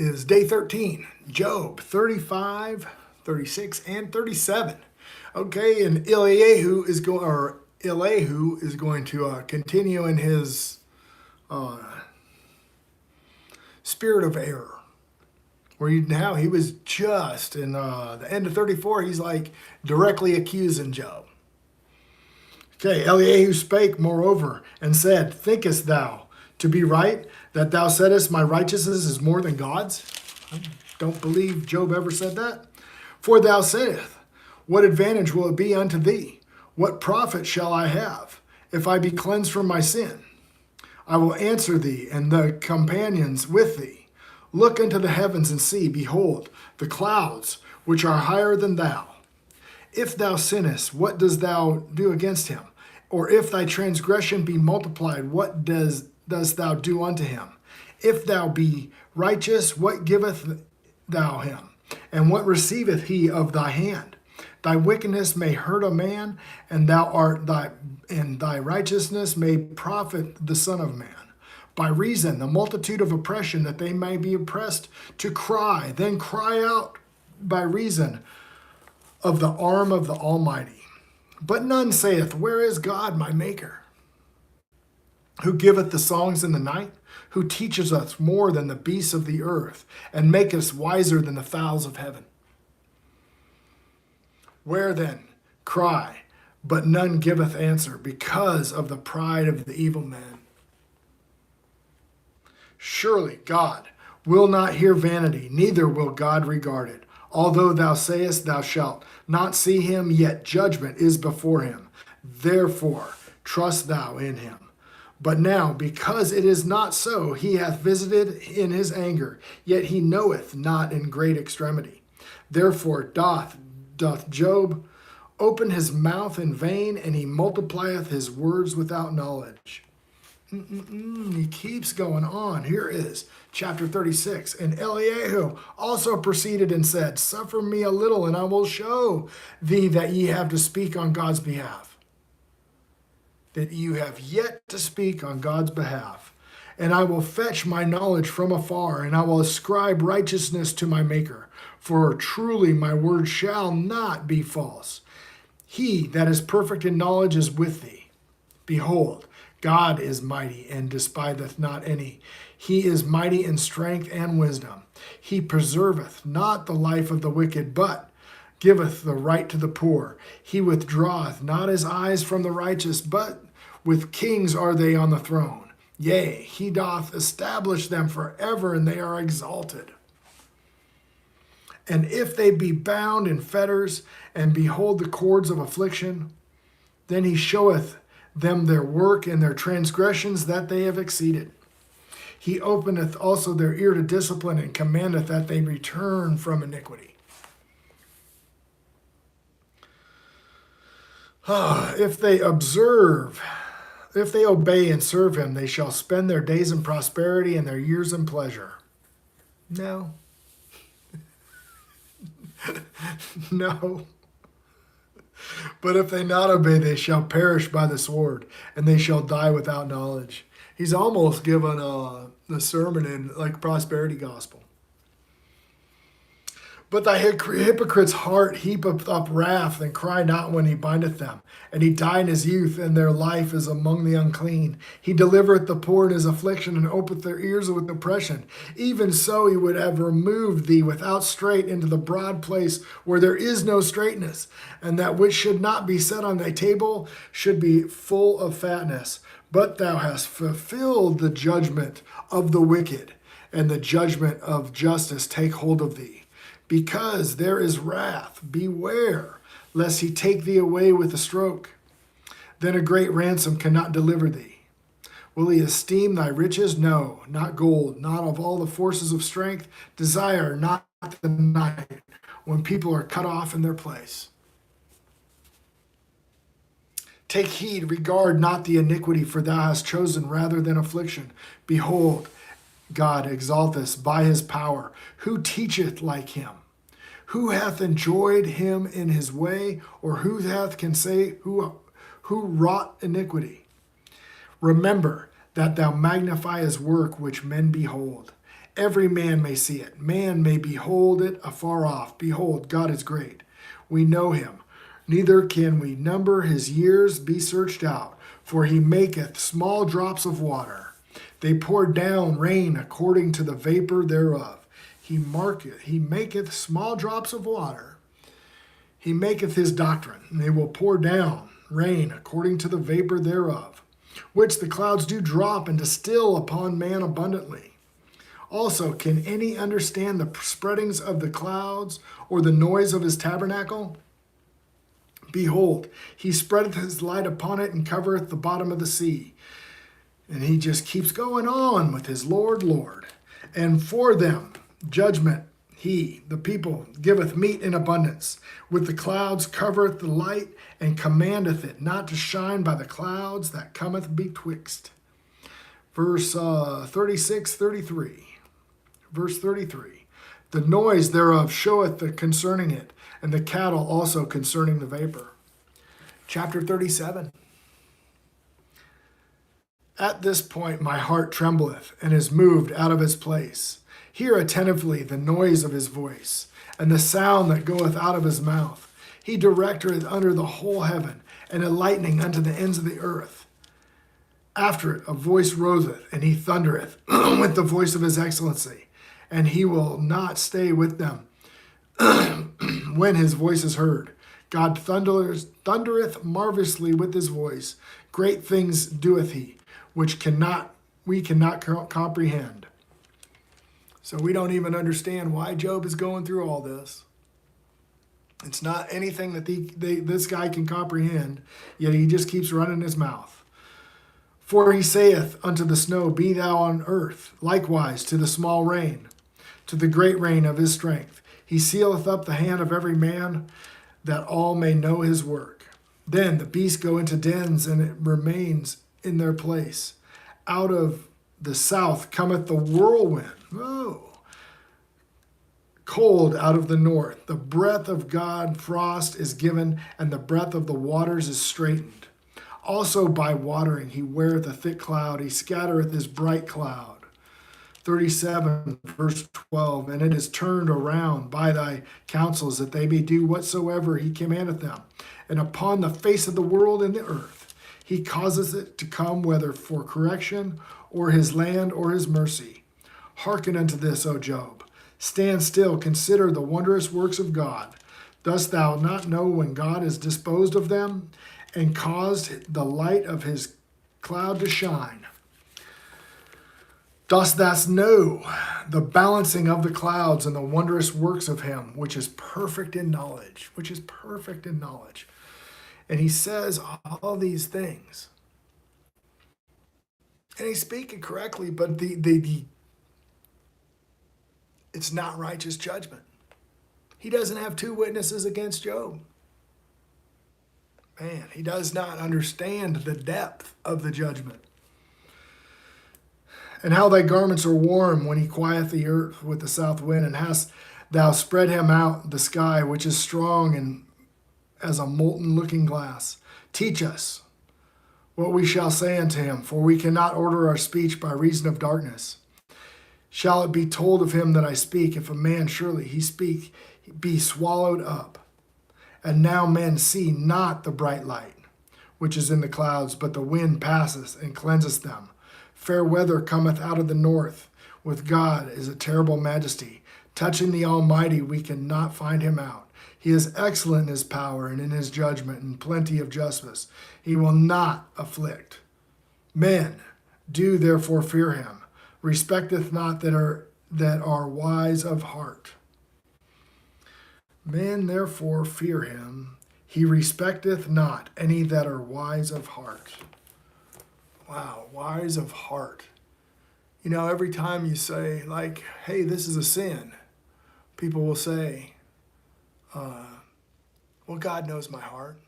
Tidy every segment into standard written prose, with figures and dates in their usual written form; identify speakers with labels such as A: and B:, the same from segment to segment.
A: is day 13, Job 35, 36, and 37. Okay, and Elihu is going to continue in his uh, spirit of error. Now he was just in the end of 34, he's like directly accusing Job. Okay, Elihu spake moreover and said, thinkest thou to be right that thou saidest my righteousness is more than God's? I don't believe Job ever said that. For thou sayest, what advantage will it be unto thee? What profit shall I have if I be cleansed from my sin? I will answer thee and the companions with thee. Look into the heavens and see, behold, the clouds, which are higher than thou. If thou sinnest, what dost thou do against him? Or if thy transgression be multiplied, what dost thou do unto him? If thou be righteous, what giveth thou him? And what receiveth he of thy hand? Thy wickedness may hurt a man, and thy righteousness may profit the Son of Man. By reason, the multitude of oppression, that they may be oppressed, to cry, then cry out by reason of the arm of the Almighty. But none saith, where is God my Maker? Who giveth the songs in the night? Who teaches us more than the beasts of the earth, and maketh us wiser than the fowls of heaven? Where then cry, but none giveth answer, because of the pride of the evil men. Surely God will not hear vanity, neither will God regard it. Although thou sayest thou shalt not see him, yet judgment is before him. Therefore trust thou in him. But now, because it is not so, he hath visited in his anger, yet he knoweth not in great extremity. Therefore doth Job open his mouth in vain, and he multiplieth his words without knowledge. He keeps going on. Here is chapter 36. And Elihu also proceeded and said, suffer me a little, and I will show thee that ye have to speak on God's behalf. That you have yet to speak on God's behalf. And I will fetch my knowledge from afar, and I will ascribe righteousness to my Maker. For truly my word shall not be false. He that is perfect in knowledge is with thee. Behold, God is mighty and despiseth not any. He is mighty in strength and wisdom. He preserveth not the life of the wicked, but giveth the right to the poor. He withdraweth not his eyes from the righteous, but with kings are they on the throne. Yea, he doth establish them forever, and they are exalted. And if they be bound in fetters, and behold the cords of affliction, then he showeth them their work and their transgressions that they have exceeded. He openeth also their ear to discipline, and commandeth that they return from iniquity. If they obey and serve him, they shall spend their days in prosperity and their years in pleasure. No. No. But if they not obey, they shall perish by the sword, and they shall die without knowledge. He's almost given the sermon in like prosperity gospel. But thy hypocrite's heart heapeth up wrath, and cry not when he bindeth them. And he died in his youth, and their life is among the unclean. He delivereth the poor in his affliction, and openeth their ears with oppression. Even so he would have removed thee without strait into the broad place where there is no straightness, and that which should not be set on thy table should be full of fatness. But thou hast fulfilled the judgment of the wicked, and the judgment of justice take hold of thee. Because there is wrath, beware, lest he take thee away with a stroke. Then a great ransom cannot deliver thee. Will he esteem thy riches? No, not gold, not of all the forces of strength. Desire not the night, when people are cut off in their place. Take heed, regard not the iniquity, for thou hast chosen rather than affliction. Behold, God exalteth by his power. Who teacheth like him? Who hath enjoyed him in his way? Or who can say who wrought iniquity? Remember that thou magnify his work which men behold, every man may see it. Man may behold it afar off. Behold, God is great. We know him. Neither can we number his years be searched out. For he maketh small drops of water. They pour down rain according to the vapor thereof. He maketh small drops of water. He maketh his doctrine, and they will pour down rain according to the vapor thereof, which the clouds do drop and distill upon man abundantly. Also, can any understand the spreadings of the clouds, or the noise of his tabernacle? Behold, he spreadeth his light upon it, and covereth the bottom of the sea. And he just keeps going on with his Lord, Lord. And for them, judgment, he, the people, giveth meat in abundance. With the clouds covereth the light, and commandeth it not to shine by the clouds that cometh betwixt. Verse 33. Verse 33. The noise thereof showeth the concerning it, and the cattle also concerning the vapor. Chapter 37. At this point my heart trembleth, and is moved out of its place. Hear attentively the noise of his voice, and the sound that goeth out of his mouth. He directeth under the whole heaven, and a lightning unto the ends of the earth. After it a voice roseth, and he thundereth with the voice of his excellency, and he will not stay with them when his voice is heard. God thundereth marvelously with his voice. Great things doeth he, which we cannot comprehend. So we don't even understand why Job is going through all this. It's not anything that this guy can comprehend, yet he just keeps running his mouth. For he saith unto the snow, Be thou on earth, likewise to the small rain, to the great rain of his strength. He sealeth up the hand of every man, that all may know his work. Then the beasts go into dens, and it remains in their place. Out of the south cometh the whirlwind. Oh. Cold out of the north. The breath of God frost is given, and the breath of the waters is straitened. Also by watering he weareth a thick cloud. He scattereth his bright cloud. 37, verse 12. And it is turned around by thy counsels, that they may do whatsoever he commandeth them. And upon the face of the world and the earth, he causeth it to come, whether for correction, or his land, or his mercy. Hearken unto this, O Job. Stand still, consider the wondrous works of God. Dost thou not know when God is disposed of them, and caused the light of his cloud to shine? Dost thou know the balancing of the clouds, and the wondrous works of him, which is perfect in knowledge, And he says all these things. And he's speaking correctly, but it's not righteous judgment. He doesn't have two witnesses against Job. Man, he does not understand the depth of the judgment. And how thy garments are warm when he quieteth the earth with the south wind, and hast thou spread him out the sky, which is strong and as a molten looking glass. Teach us what we shall say unto him, for we cannot order our speech by reason of darkness. Shall it be told of him that I speak, if a man surely he speak, be swallowed up? And now men see not the bright light, which is in the clouds, but the wind passeth and cleanseth them. Fair weather cometh out of the north. With God is a terrible majesty. Touching the Almighty, we cannot find him out. He is excellent in his power and in his judgment, and plenty of justice. He will not afflict. Men, do therefore fear him. Respecteth not that are wise of heart. Men therefore fear him. He respecteth not any that are wise of heart. Wow, wise of heart. You know, every time you say, like, hey, this is a sin, people will say, well, God knows my heart.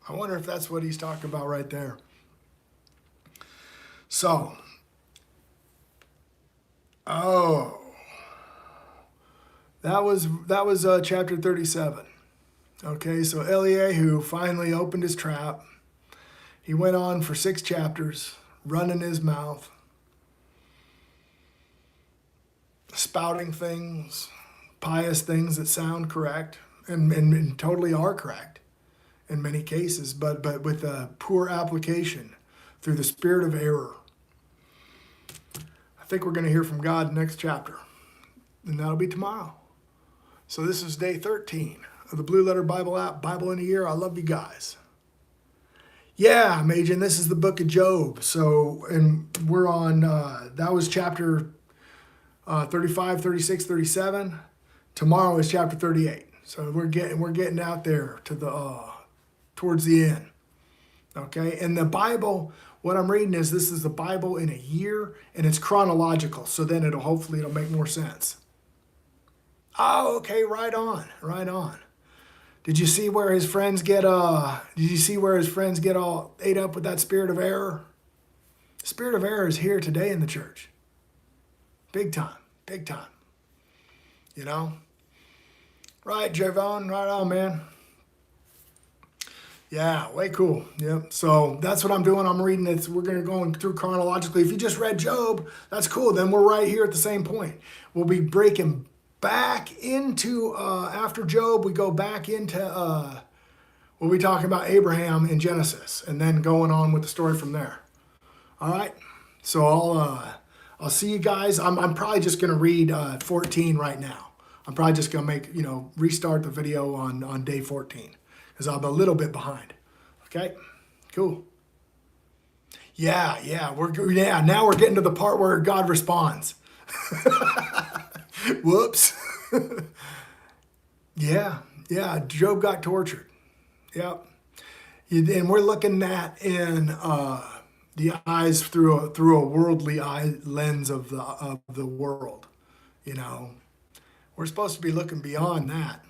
A: I wonder if that's what he's talking about right there. So, that was chapter 37. Okay, so Elihu finally opened his trap. He went on for 6 chapters, running his mouth. spouting things, pious things that sound correct and totally are correct in many cases, but with a poor application through the spirit of error. I think we're going to hear from God next chapter, and that'll be tomorrow. So this is day 13 of the Blue Letter Bible app, Bible in a Year. I love you guys. Yeah, Majin, this is the book of Job. So, and we're on, that was chapter 35, 36, 37. Tomorrow is chapter 38. So we're getting out there to the towards the end. Okay, and the Bible, what I'm reading is this is the Bible in a year, and it's chronological. So then hopefully it'll make more sense. Oh, okay, right on, right on. Did you see where his friends get all ate up with that spirit of error? The spirit of error is here today in the church. Big time, big time. You know? Right, Javon, right on, man. Yeah, way cool. Yep. So that's what I'm doing. I'm reading it. We're going to go through chronologically. If you just read Job, that's cool. Then we're right here at the same point. We'll be breaking back into, after Job, we go back into, we'll be talking about Abraham in Genesis and then going on with the story from there. All right. So I'll see you guys. I'm probably just going to read 14 right now. I'm probably just going to restart the video on day 14 because I'm a little bit behind. Okay. Cool. Yeah. Now we're getting to the part where God responds. Whoops. Yeah. Job got tortured. Yep. And we're looking at in the eyes through a worldly lens of the world. You know, we're supposed to be looking beyond that.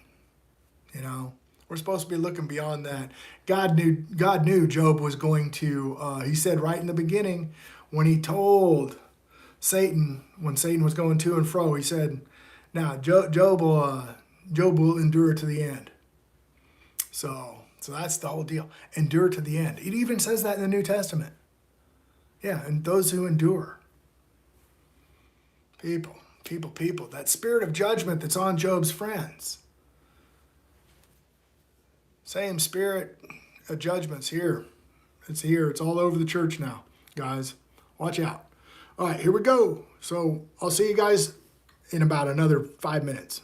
A: You know, we're supposed to be looking beyond that. God knew Job was going to. He said right in the beginning when he told Satan, when Satan was going to and fro, he said, "Now Job will endure to the end." So that's the whole deal. Endure to the end. It even says that in the New Testament. Yeah, and those who endure. People. That spirit of judgment that's on Job's friends. Same spirit of judgment's here. It's here. It's all over the church now, guys. Watch out. All right, here we go. So I'll see you guys in about another 5 minutes.